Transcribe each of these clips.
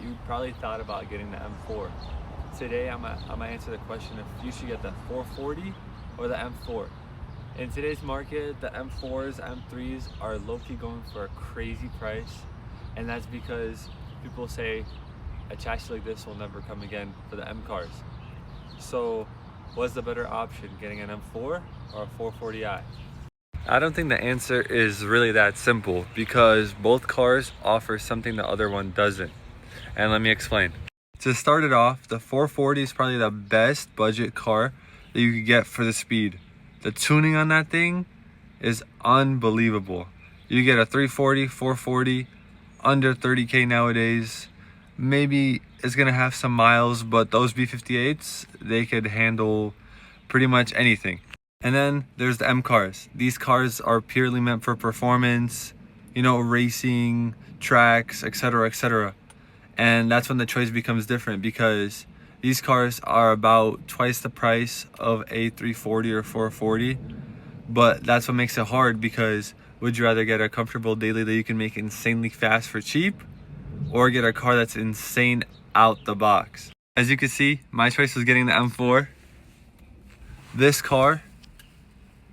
you probably thought about getting the M4. Today, I'm gonna answer the question if you should get the 440 or the M4. In today's market, the M4s, M3s are low-key going for a crazy price, and that's because people say a chassis like this will never come again for the M cars. So, what's the better option, getting an M4 or a 440i? I don't think the answer is really that simple because both cars offer something the other one doesn't. And let me explain. To start it off, the 440 is probably the best budget car that you could get for the speed. The tuning on that thing is unbelievable. You get a 340, 440, under 30K nowadays. Maybe it's gonna have some miles, but those B58s, they could handle pretty much anything. And then there's the M cars. These cars are purely meant for performance, racing, tracks, etc., etc. And that's when the choice becomes different because these cars are about twice the price of a 340 or 440. But that's what makes it hard because would you rather get a comfortable daily that you can make insanely fast for cheap or get a car that's insane out the box? As you can see, my choice was getting the M4. This car,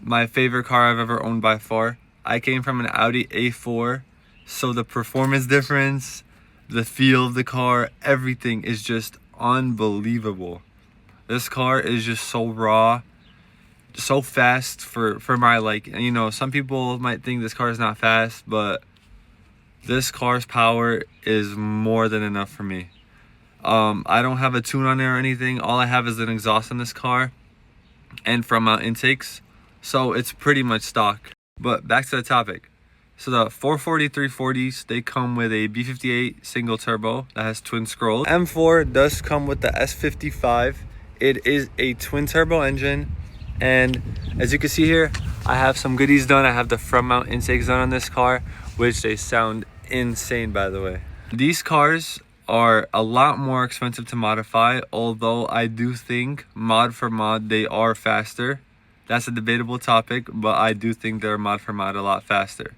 my favorite car I've ever owned by far. I came from an Audi A4, so the performance difference, the feel of the car, everything is just unbelievable. This car is just so raw, so fast for my liking. Some people might think this car is not fast, but this car's power is more than enough for me. I don't have a tune on there or anything. All I have is an exhaust on this car and front mount intakes, so it's pretty much stock. But back to the topic. So the 440 340s, they come with a B58 single turbo that has twin scrolls. M4 does come with the S55. It is a twin turbo engine, and as you can see here, I have some goodies done. I have the front mount intakes done on this car, which they sound insane, by the way. These cars are a lot more expensive to modify, although I do think mod for mod they are faster. That's a debatable topic, but I do think they're mod for mod a lot faster.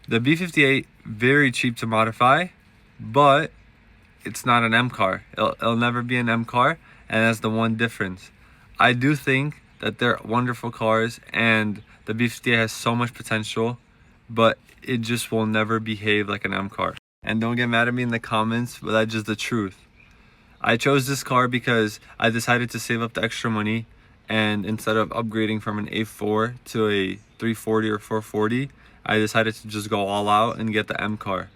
The B58, very cheap to modify, but it's not an M car. It'll never be an M car, and that's the one difference. I do think that they're wonderful cars, and the B58 has so much potential, but it just will never behave like an M car. And don't get mad at me in the comments, but that's just the truth. I chose this car because I decided to save up the extra money, and instead of upgrading from an A4 to a 340 or 440, I decided to just go all out and get the M car.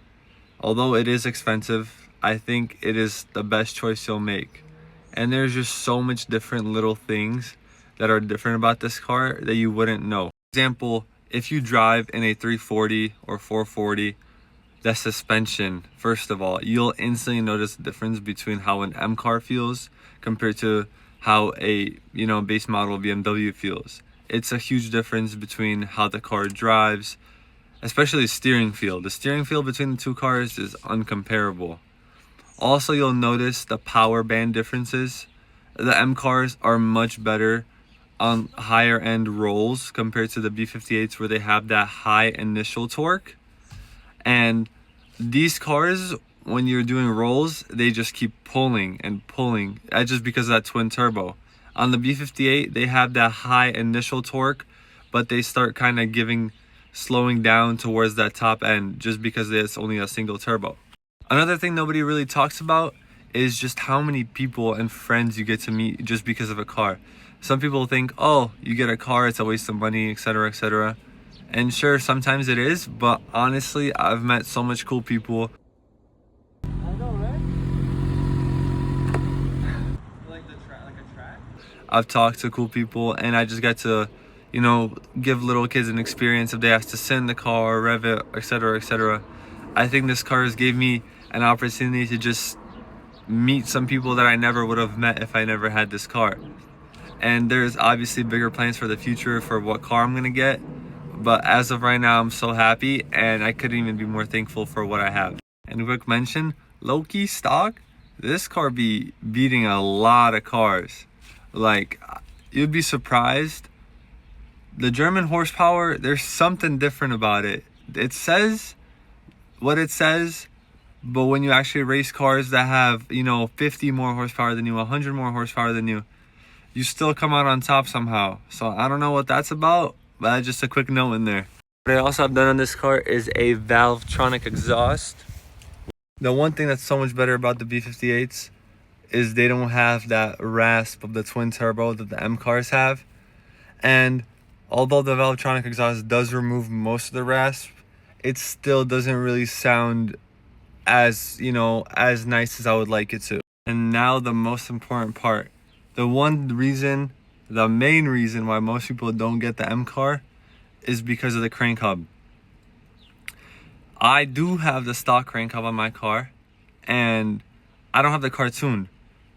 Although it is expensive, I think it is the best choice you'll make. And there's just so much different little things that are different about this car that you wouldn't know. For example, if you drive in a 340 or 440, the suspension, first of all, you'll instantly notice the difference between how an M car feels compared to how a base model BMW feels. It's a huge difference between how the car drives, especially the steering feel. The steering feel between the two cars is uncomparable. Also, you'll notice the power band differences. The M cars are much better on higher end rolls compared to the B58s where they have that high initial torque. And these cars, when you're doing rolls, they just keep pulling and pulling. That's just because of that twin turbo. On the B58, they have that high initial torque, but they start kind of slowing down towards that top end just because it's only a single turbo. Another thing nobody really talks about is just how many people and friends you get to meet just because of a car. Some people think, oh, you get a car, it's a waste of money, etc., etc. And sure, sometimes it is, but honestly, I've met so much cool people. I know, right? Like a track? I've talked to cool people, and I just got to, give little kids an experience if they have to sit in the car, rev it, etc., etc. I think this car has gave me an opportunity to just meet some people that I never would have met if I never had this car. And there's obviously bigger plans for the future for what car I'm gonna get, but as of right now, I'm so happy, and I couldn't even be more thankful for what I have. And quick mention, low-key stock, this car be beating a lot of cars. Like, you'd be surprised. The German horsepower, there's something different about it. It says what it says, But when you actually race cars that have, you know, 50 more horsepower than you, 100 more horsepower than you still come out on top somehow. So I don't know what that's about, but just a quick note in there. What I also have done on this car is a Valvetronic exhaust. The one thing that's so much better about the B58s is they don't have that rasp of the twin turbo that the M cars have. And although the Valvetronic exhaust does remove most of the rasp, it still doesn't really sound as, you know, as nice as I would like it to. And now the most important part. The main reason why most people don't get the M car is because of the crank hub. I do have the stock crank hub on my car, and I don't have the car tuned.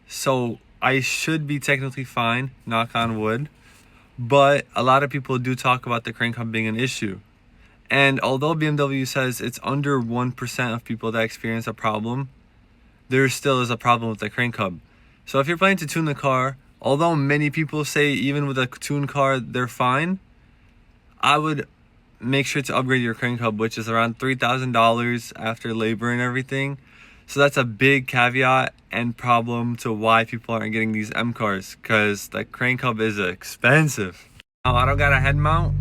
So I should be technically fine, knock on wood. But a lot of people do talk about the crank hub being an issue. And although BMW says it's under 1% of people that experience a problem, there still is a problem with the crank hub. So if you're planning to tune the car, although many people say even with a tuned car they're fine, I would make sure to upgrade your crank hub, which is around $3,000 after labor and everything. So that's a big caveat and problem to why people aren't getting these M cars, because the crank hub is expensive. Now, I don't got a head mount,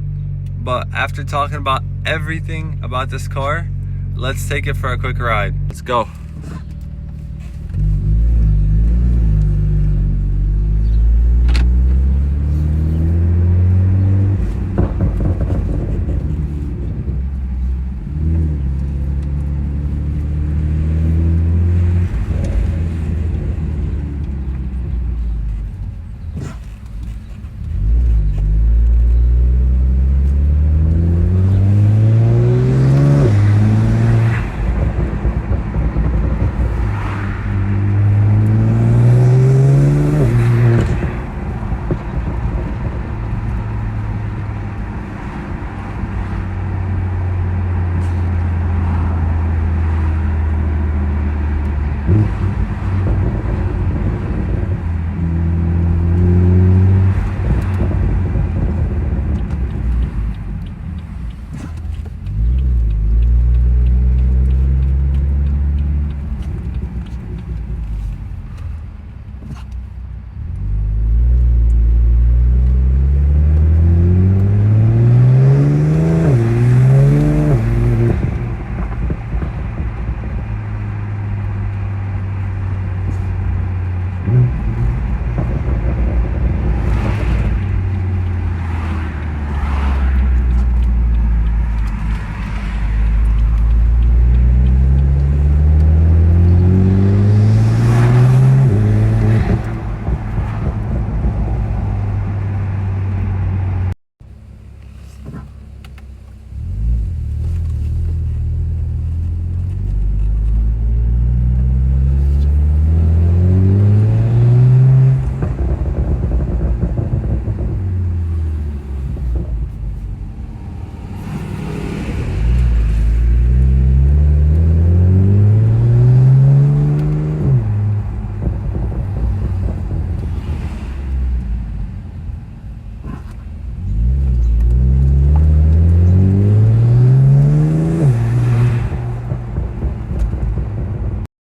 but after talking about everything about this car, let's take it for a quick ride. Let's go.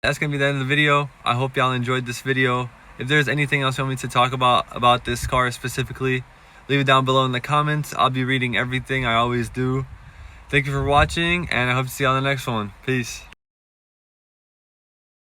That's gonna be the end of the video. I hope y'all enjoyed this video. If there's anything else you want me to talk about this car specifically, leave it down below in the comments. I'll be reading everything, I always do. Thank you for watching, and I hope to see you on the next one. Peace.